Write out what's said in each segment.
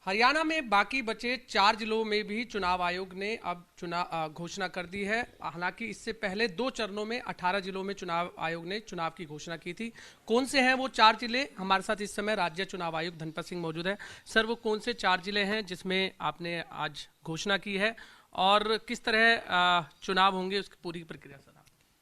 हरियाणा में बाकी बचे 4 जिलों में भी चुनाव आयोग ने अब चुनाव घोषणा कर दी है। हालांकि इससे पहले 2 चरणों में 18 जिलों में चुनाव आयोग ने चुनाव की घोषणा की थी। कौन से हैं वो 4 जिले? हमारे साथ इस समय राज्य चुनाव आयुक्त धनपत सिंह मौजूद है। सर, वो कौन से 4 जिले हैं जिसमें आपने आज घोषणा की है और किस तरह चुनाव होंगे, उसकी पूरी प्रक्रिया सर?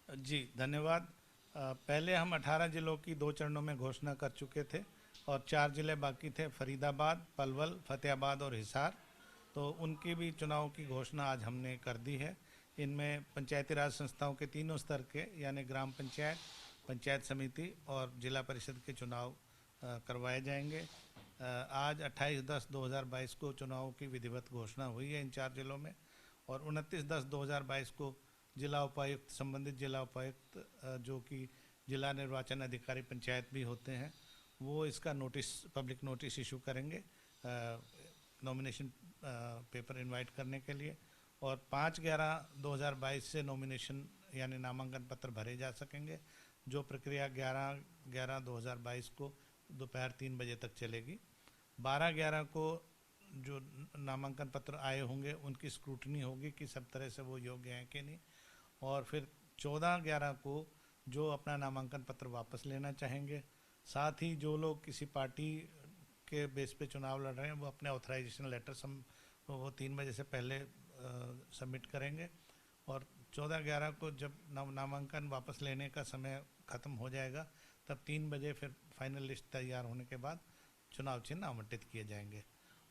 जी धन्यवाद। पहले हम 18 जिलों की 2 चरणों में घोषणा कर चुके थे और 4 जिले बाकी थे, फरीदाबाद, पलवल, फतेहाबाद और हिसार। तो उनकी भी चुनाव की घोषणा आज हमने कर दी है। इनमें पंचायती राज संस्थाओं के तीनों स्तर के यानी ग्राम पंचायत, पंचायत समिति और जिला परिषद के चुनाव करवाए जाएंगे। आज 28/10/2022 को चुनाव की विधिवत घोषणा हुई है इन 4 जिलों में और 29/10/2022 को जिला उपायुक्त, संबंधित जिला उपायुक्त जो कि जिला निर्वाचन अधिकारी पंचायत भी होते हैं, वो इसका नोटिस, पब्लिक नोटिस इशू करेंगे नॉमिनेशन पेपर इनवाइट करने के लिए। और 5/11/2022 से नॉमिनेशन यानी नामांकन पत्र भरे जा सकेंगे, जो प्रक्रिया 11/11/2022 को दोपहर 3 बजे तक चलेगी। 12/11 को जो नामांकन पत्र आए होंगे उनकी स्क्रूटनी होगी कि सब तरह से वो योग्य हैं कि नहीं। और फिर 14/11 को जो अपना नामांकन पत्र वापस लेना चाहेंगे, साथ ही जो लोग किसी पार्टी के बेस पे चुनाव लड़ रहे हैं, वो अपने ऑथराइजेशन लेटर वो 3 बजे से पहले सबमिट करेंगे। और 14/11 को जब नामांकन वापस लेने का समय ख़त्म हो जाएगा, तब 3 बजे फिर फाइनल लिस्ट तैयार होने के बाद चुनाव चिन्ह आवंटित किए जाएंगे।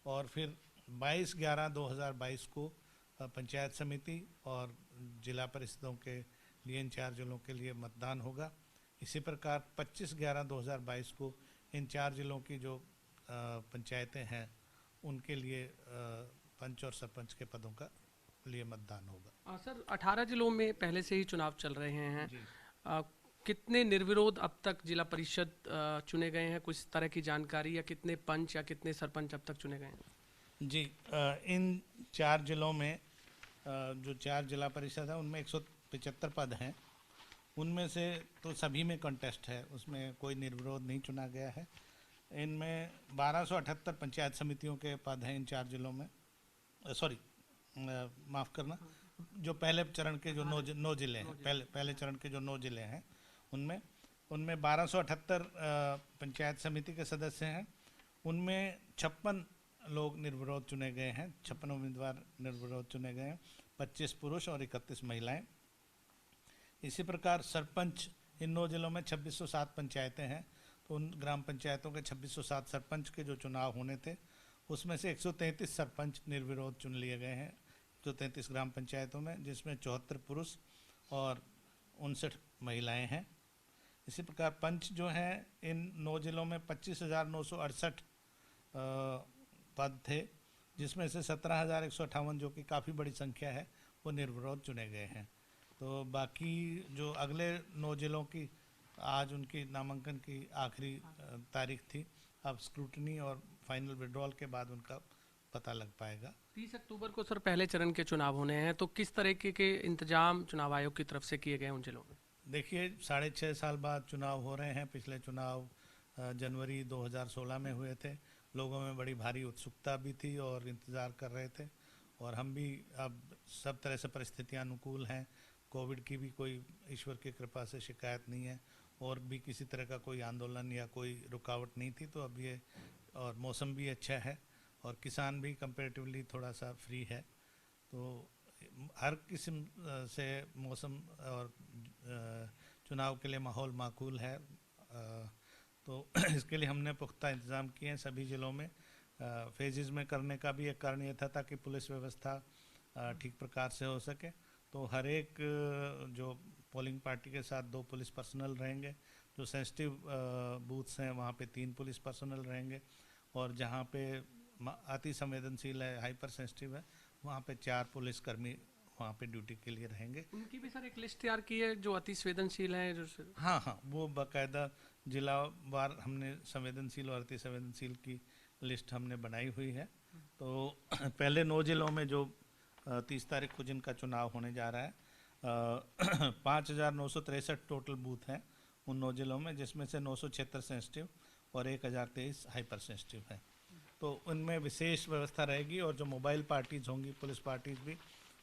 और फिर 22/11/2022 को पंचायत समिति और जिला परिषदों के लिए इन 4 जिलों के लिए मतदान होगा। इसी प्रकार 25/11/2022 को इन 4 जिलों की जो पंचायतें हैं उनके लिए पंच और सरपंच के पदों का लिए मतदान होगा। सर, 18 जिलों में पहले से ही चुनाव चल रहे हैं। कितने निर्विरोध अब तक जिला परिषद चुने गए हैं? कुछ तरह की जानकारी, या कितने पंच या कितने सरपंच अब तक चुने गए हैं? जी, इन 4 जिलों में जो 4 जिला परिषद है उनमें 175 पद हैं। उनमें से तो सभी में कंटेस्ट है, उसमें कोई निर्विरोध नहीं चुना गया है। इनमें 1278 पंचायत समितियों के पद हैं इन 4 जिलों में। सॉरी, माफ़ करना, जो पहले चरण के जो 9 जिले हैं, पहले चरण के जो 9 जिले हैं उनमें 1278 पंचायत समिति के सदस्य हैं। उनमें 56 लोग निर्विरोध चुने गए हैं, 56 उम्मीदवार निर्विरोध चुने गए हैं, 25 पुरुष और 31 महिलाएं। इसी प्रकार सरपंच, इन 9 जिलों में 2607 पंचायतें हैं, तो उन ग्राम पंचायतों के 2607 सरपंच के जो चुनाव होने थे उसमें से 133 सरपंच निर्विरोध चुन लिए गए हैं 133 ग्राम पंचायतों में, जिसमें 74 पुरुष और 59 महिलाएं हैं। इसी प्रकार पंच जो हैं इन 9 जिलों में 25,968 पद थे, जिसमें से 17,158, जो कि काफ़ी बड़ी संख्या है, वो निर्विरोध चुने गए हैं। तो बाकी जो अगले 9 जिलों की आज उनकी नामांकन की आखिरी तारीख थी। अब स्क्रूटनी और फाइनल विड्रॉल के बाद उनका पता लग पाएगा। 30 अक्टूबर को सर पहले चरण के चुनाव होने हैं, तो किस तरीके के इंतजाम चुनाव आयोग की तरफ से किए गए उन जिलों में? देखिए, 6.5 साल बाद चुनाव हो रहे हैं। पिछले चुनाव जनवरी 2016 में हुए थे। लोगों में बड़ी भारी उत्सुकता भी थी और इंतज़ार कर रहे थे, और हम भी अब सब तरह से परिस्थितियां अनुकूल हैं। कोविड की भी कोई ईश्वर की कृपा से शिकायत नहीं है, और भी किसी तरह का कोई आंदोलन या कोई रुकावट नहीं थी। तो अब ये, और मौसम भी अच्छा है और किसान भी कंपैरेटिवली थोड़ा सा फ्री है, तो हर किस्म से मौसम और चुनाव के लिए माहौल माकूल है। तो इसके लिए हमने पुख्ता इंतज़ाम किए हैं सभी ज़िलों में। फेजेस में करने का भी एक कारण ये था ताकि पुलिस व्यवस्था ठीक प्रकार से हो सके। तो हर एक जो पोलिंग पार्टी के साथ 2 पुलिस पर्सनल रहेंगे, जो सेंसिटिव बूथ्स हैं वहाँ पे 3 पुलिस पर्सनल रहेंगे, और जहाँ पे अति संवेदनशील है, हाइपर सेंसिटिव है, वहाँ पे 4 पुलिसकर्मी वहाँ पे ड्यूटी के लिए रहेंगे। उनकी भी सर एक लिस्ट तैयार की है जो अति संवेदनशील है? हाँ, वो बाकायदा जिलावार हमने संवेदनशील और अति संवेदनशील की लिस्ट हमने बनाई हुई है। तो पहले 9 जिलों में जो 30 तारीख को जिनका चुनाव होने जा रहा है, 5,963 टोटल बूथ हैं उन 9 जिलों में, जिसमें से 976 सेंसिटिव और 1023 हाइपर सेंसिटिव है। तो उनमें विशेष व्यवस्था रहेगी और जो मोबाइल पार्टीज होंगी, पुलिस पार्टीज भी,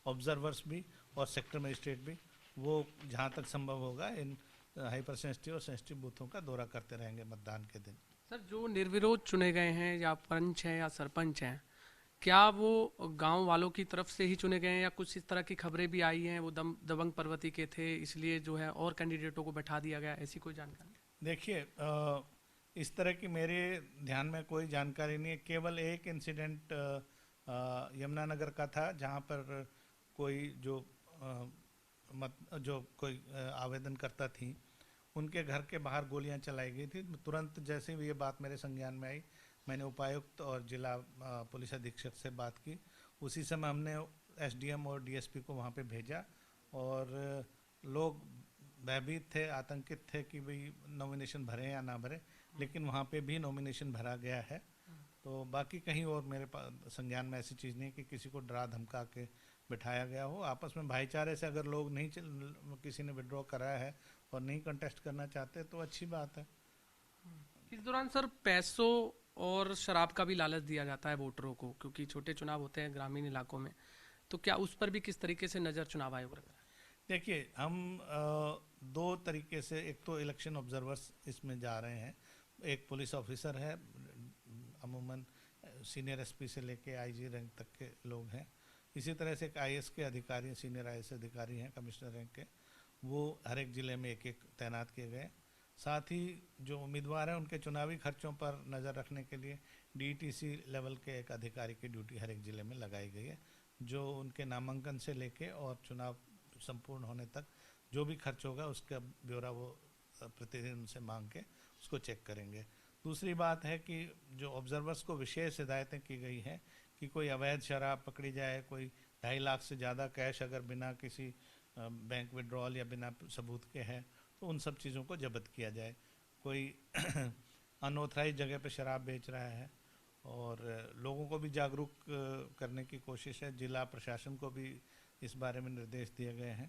ऑब्जर्वर्स भी और सेक्टर मजिस्ट्रेट भी, वो जहाँ तक संभव होगा इन हाइपर सेंसिटिव और सेंसिटिव बूथों का दौरा करते रहेंगे मतदान के दिन। सर, जो निर्विरोध चुने गए हैं या पंच हैं या सरपंच हैं, क्या वो गांव वालों की तरफ से ही चुने गए हैं या कुछ इस तरह की खबरें भी आई हैं वो दबंग पर्वती के थे इसलिए जो है और कैंडिडेटों को बैठा दिया गया, ऐसी कोई जानकारी? देखिए, इस तरह की मेरे ध्यान में कोई जानकारी नहीं है। केवल एक इंसिडेंट यमुनानगर का था जहाँ पर कोई जो कोई आवेदनकर्ता थी, उनके घर के बाहर गोलियां चलाई गई थी। तुरंत जैसे ही ये बात मेरे संज्ञान में आई, मैंने उपायुक्त और जिला पुलिस अधीक्षक से बात की। उसी समय हमने एसडीएम और डीएसपी को वहाँ पे भेजा और लोग भयभीत थे, आतंकित थे कि भाई नॉमिनेशन भरें या ना भरें, लेकिन वहाँ पे भी नॉमिनेशन भरा गया है। तो बाकी कहीं और मेरे पास संज्ञान में ऐसी चीज़ नहीं है कि किसी को डरा धमका के बिठाया गया हो। आपस में भाईचारे से अगर लोग नहीं किसी ने विड्रॉ कराया है और नहीं कंटेस्ट करना चाहते तो अच्छी बात है। इस दौरान सर पैसों और शराब का भी लालच दिया जाता है वोटरों को, क्योंकि छोटे चुनाव होते हैं ग्रामीण इलाकों में, तो क्या उस पर भी किस तरीके से नज़र चुनाव आयोग रख रहा है? देखिए, हम दो तरीके से, एक तो इलेक्शन ऑब्जर्वर्स इसमें जा रहे हैं, एक पुलिस ऑफिसर है, अमूमन सीनियर एसपी से लेके आईजी रैंक तक के लोग हैं। इसी तरह से एक आईएएस के अधिकारी हैं, सीनियर आईएएस अधिकारी हैं कमिश्नर रैंक के, वो हर एक ज़िले में एक एक तैनात किए गए। साथ ही जो उम्मीदवार हैं उनके चुनावी खर्चों पर नज़र रखने के लिए डीटीसी लेवल के एक अधिकारी की ड्यूटी हर एक ज़िले में लगाई गई है, जो उनके नामांकन से लेके और चुनाव संपूर्ण होने तक जो भी खर्च होगा उसका ब्यौरा वो प्रतिदिन उनसे मांग के उसको चेक करेंगे। दूसरी बात है कि जो ऑब्जर्वर्स को विशेष हिदायतें की गई हैं कि कोई अवैध शराब पकड़ी जाए, कोई 2.5 लाख से ज़्यादा कैश अगर बिना किसी बैंक विड्रॉल या बिना सबूत के है तो उन सब चीज़ों को जब्त किया जाए। कोई अनऑथराइज जगह पे शराब बेच रहा है और लोगों को भी जागरूक करने की कोशिश है। जिला प्रशासन को भी इस बारे में निर्देश दिए गए हैं।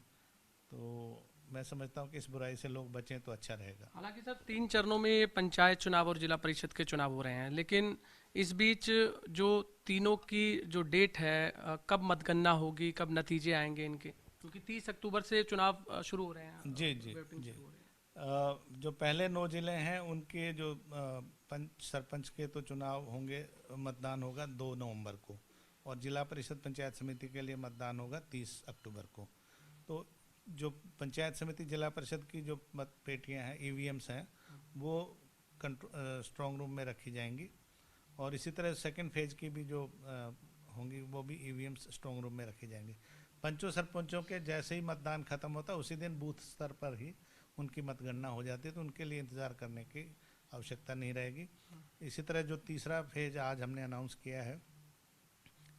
तो मैं समझता हूँ कि इस बुराई से लोग बचें तो अच्छा रहेगा। हालांकि सर 3 चरणों में पंचायत चुनाव और जिला परिषद के चुनाव हो रहे हैं, लेकिन इस बीच जो तीनों की जो डेट है, कब मतगणना होगी, कब नतीजे आएंगे इनके, क्योंकि 30 अक्टूबर से चुनाव शुरू हो रहे हैं। जी जी जी। जो पहले 9 जिले हैं उनके जो सरपंच के तो चुनाव होंगे, मतदान होगा 2 नवंबर को, और जिला परिषद पंचायत समिति के लिए मतदान होगा 30 अक्टूबर को। तो जो पंचायत समिति जिला परिषद की जो मत पेटियाँ हैं, ईवीएम्स हैं, वो स्ट्रॉन्ग रूम में रखी जाएंगी, और इसी तरह सेकंड फेज की भी जो होंगी वो भी ईवीएम्स स्ट्रॉन्ग रूम में रखी जाएंगी। पंचों सरपंचों के जैसे ही मतदान खत्म होता है उसी दिन बूथ स्तर पर ही उनकी मतगणना हो जाती है, तो उनके लिए इंतज़ार करने की आवश्यकता नहीं रहेगी। इसी तरह जो तीसरा फेज आज हमने अनाउंस किया है,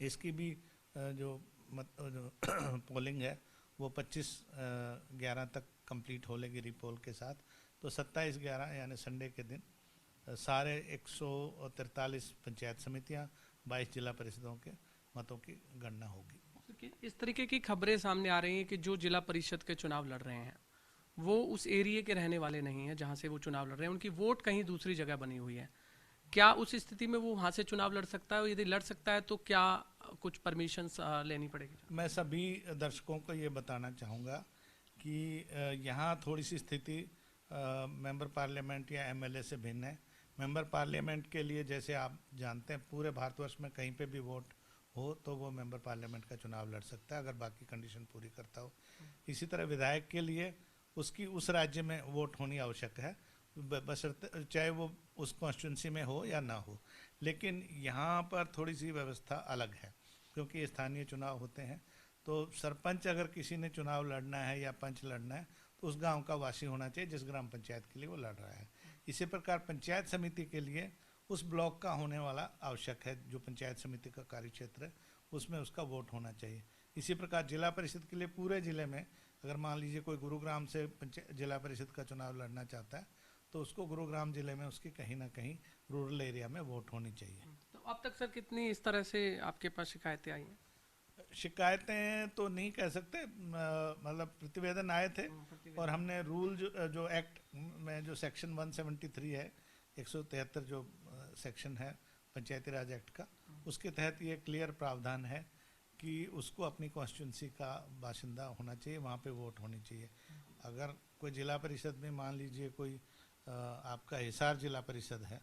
इसकी भी जो पोलिंग है वो 25/11 तक कंप्लीट हो लेगी रीपोल के साथ। तो 27/11 यानी संडे के दिन सारे 143 पंचायत समितियां, 22 जिला परिषदों के मतों की गणना होगी। इस तरीके की खबरें सामने आ रही हैं कि जो जिला परिषद के चुनाव लड़ रहे हैं वो उस एरिया के रहने वाले नहीं हैं जहां से वो चुनाव लड़ रहे हैं, उनकी वोट कहीं दूसरी जगह बनी हुई है। क्या उस स्थिति में वो वहाँ से चुनाव लड़ सकता है, और यदि लड़ सकता है तो क्या कुछ परमिशंस लेनी पड़ेगी? मैं सभी दर्शकों को ये बताना चाहूँगा कि यहाँ थोड़ी सी स्थिति मेंबर पार्लियामेंट या एमएलए से भिन्न है। मेंबर पार्लियामेंट के लिए जैसे आप जानते हैं पूरे भारतवर्ष में कहीं पे भी वोट हो तो वो मेंबर पार्लियामेंट का चुनाव लड़ सकता है अगर बाकी कंडीशन पूरी करता हो। इसी तरह विधायक के लिए उसकी उस राज्य में वोट होनी आवश्यक है, बशर्ते चाहे वो उस कॉन्स्टिट्यूंसी में हो या ना हो। लेकिन यहाँ पर थोड़ी सी व्यवस्था अलग है क्योंकि स्थानीय चुनाव होते हैं, तो सरपंच अगर किसी ने चुनाव लड़ना है या पंच लड़ना है तो उस गांव का वासी होना चाहिए जिस ग्राम पंचायत के लिए वो लड़ रहा है। इसी प्रकार पंचायत समिति के लिए उस ब्लॉक का होने वाला आवश्यक है, जो पंचायत समिति का कार्यक्षेत्र है उसमें उसका वोट होना चाहिए। इसी प्रकार जिला परिषद के लिए पूरे ज़िले में अगर मान लीजिए कोई गुरुग्राम से जिला परिषद का चुनाव लड़ना चाहता है तो उसको गुरुग्राम जिले में उसकी कहीं ना कहीं रूरल एरिया में वोट होनी चाहिए। तो अब तक सर कितनी इस तरह से आपके पास शिकायतें आई हैं? शिकायतें तो नहीं कह सकते, मतलब प्रतिवेदन आए थे और हमने रूल जो एक्ट में जो सेक्शन 173 है, 173 जो सेक्शन है पंचायती राज एक्ट का, उसके तहत ये क्लियर प्रावधान है कि उसको अपनी कॉन्स्टिट्यूंसी का बाशिंदा होना चाहिए, वहाँ पे वोट होनी चाहिए। अगर कोई जिला परिषद में मान लीजिए कोई आपका हिसार जिला परिषद है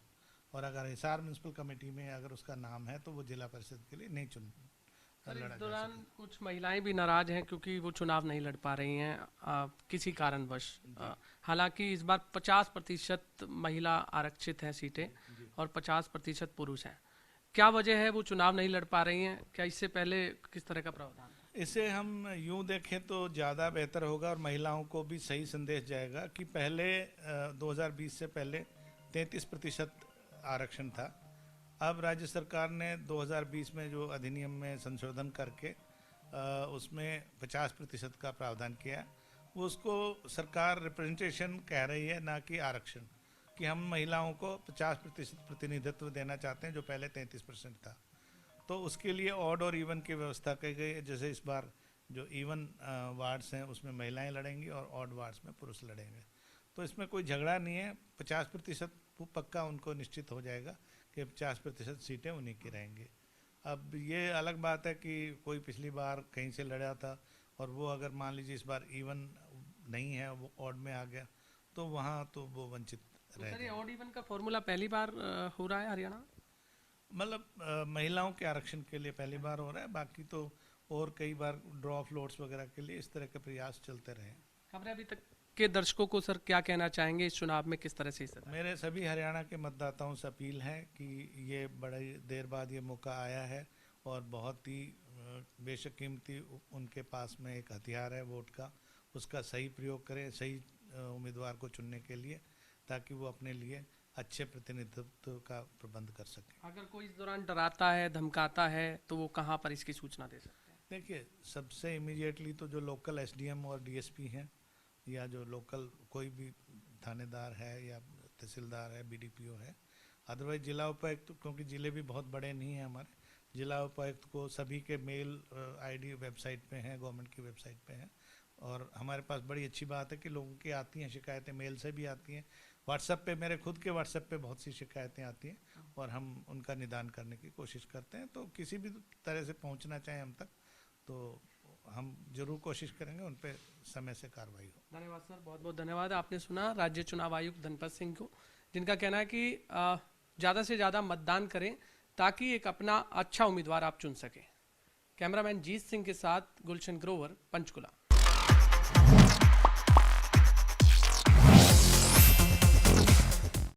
और अगर हिसार म्यूनसिपल कमेटी में अगर उसका नाम है तो वो जिला परिषद के लिए नहीं सर, लड़ा इस जा दौरान सके। कुछ महिलाएं भी नाराज हैं क्योंकि वो चुनाव नहीं लड़ पा रही हैं किसी कारणवश। हालांकि इस बार 50% महिला आरक्षित हैं सीटें और 50% पुरुष हैं। क्या वजह है वो चुनाव नहीं लड़ पा रही हैं? क्या इससे पहले किस तरह का प्रावधान था? इसे हम यूं देखें तो ज़्यादा बेहतर होगा और महिलाओं को भी सही संदेश जाएगा कि पहले 2020 से पहले 33% आरक्षण था। अब राज्य सरकार ने 2020 में जो अधिनियम में संशोधन करके उसमें 50% का प्रावधान किया। वो उसको सरकार रिप्रेजेंटेशन कह रही है, ना कि आरक्षण, कि हम महिलाओं को 50% प्रतिनिधित्व देना चाहते हैं जो पहले 33% था। तो उसके लिए ऑड और इवन की व्यवस्था की गई है। जैसे इस बार जो इवन वार्ड्स हैं उसमें महिलाएं लड़ेंगी और ऑड वार्ड्स में पुरुष लड़ेंगे। तो इसमें कोई झगड़ा नहीं है, 50% पक्का उनको निश्चित हो जाएगा कि 50% सीटें उन्हीं की रहेंगी। अब ये अलग बात है कि कोई पिछली बार कहीं से लड़ा था और वो अगर मान लीजिए इस बार इवन नहीं है, वो ऑड में आ गया, तो वहाँ तो वो वंचित तो रह सर, ये जाएंगे। ऑड इवन का फॉर्मूला पहली बार हो रहा है हरियाणा? मतलब महिलाओं के आरक्षण के लिए पहली बार हो रहा है, बाकी तो और कई बार ड्रॉ ऑफ लोट्स वगैरह के लिए इस तरह के प्रयास चलते रहे। खबरें अभी तक के दर्शकों को सर क्या कहना चाहेंगे इस चुनाव में, किस तरह से हिस्सा? मेरे सभी हरियाणा के मतदाताओं से अपील है कि ये बड़ी देर बाद ये मौका आया है और बहुत ही बेशक कीमती उनके पास में एक हथियार है वोट का, उसका सही प्रयोग करें सही उम्मीदवार को चुनने के लिए, ताकि वो अपने लिए अच्छे प्रतिनिधित्व का प्रबंध कर सकें। अगर कोई इस दौरान डराता है, धमकाता है, तो वो कहाँ पर इसकी सूचना दे सकते हैं? देखिए, सबसे इमीडिएटली तो जो लोकल एसडीएम और डीएसपी हैं, या जो लोकल कोई भी थानेदार है या तहसीलदार है, बीडीपीओ है, अदरवाइज जिला उपायुक्त, क्योंकि ज़िले भी बहुत बड़े नहीं हैं हमारे, जिला उपायुक्त को सभी के मेल आईडी वेबसाइट पे हैं, गवर्नमेंट की वेबसाइट पे हैं। और हमारे पास बड़ी अच्छी बात है कि लोगों की आती हैं शिकायतें, मेल से भी आती हैं, व्हाट्सएप पे, मेरे खुद के व्हाट्सएप पे बहुत सी शिकायतें आती हैं और हम उनका निदान करने की कोशिश करते हैं। तो किसी भी तरह से पहुंचना चाहें हम तक तो हम जरूर कोशिश करेंगे उन पर समय से कार्रवाई हो। धन्यवाद सर, बहुत बहुत धन्यवाद। आपने सुना राज्य चुनाव आयुक्त धनपत सिंह को, जिनका कहना है कि ज़्यादा से ज़्यादा मतदान करें ताकि एक अपना अच्छा उम्मीदवार आप चुन सकें। कैमरामैन जीत सिंह के साथ गुलशन ग्रोवर, पंचकुला।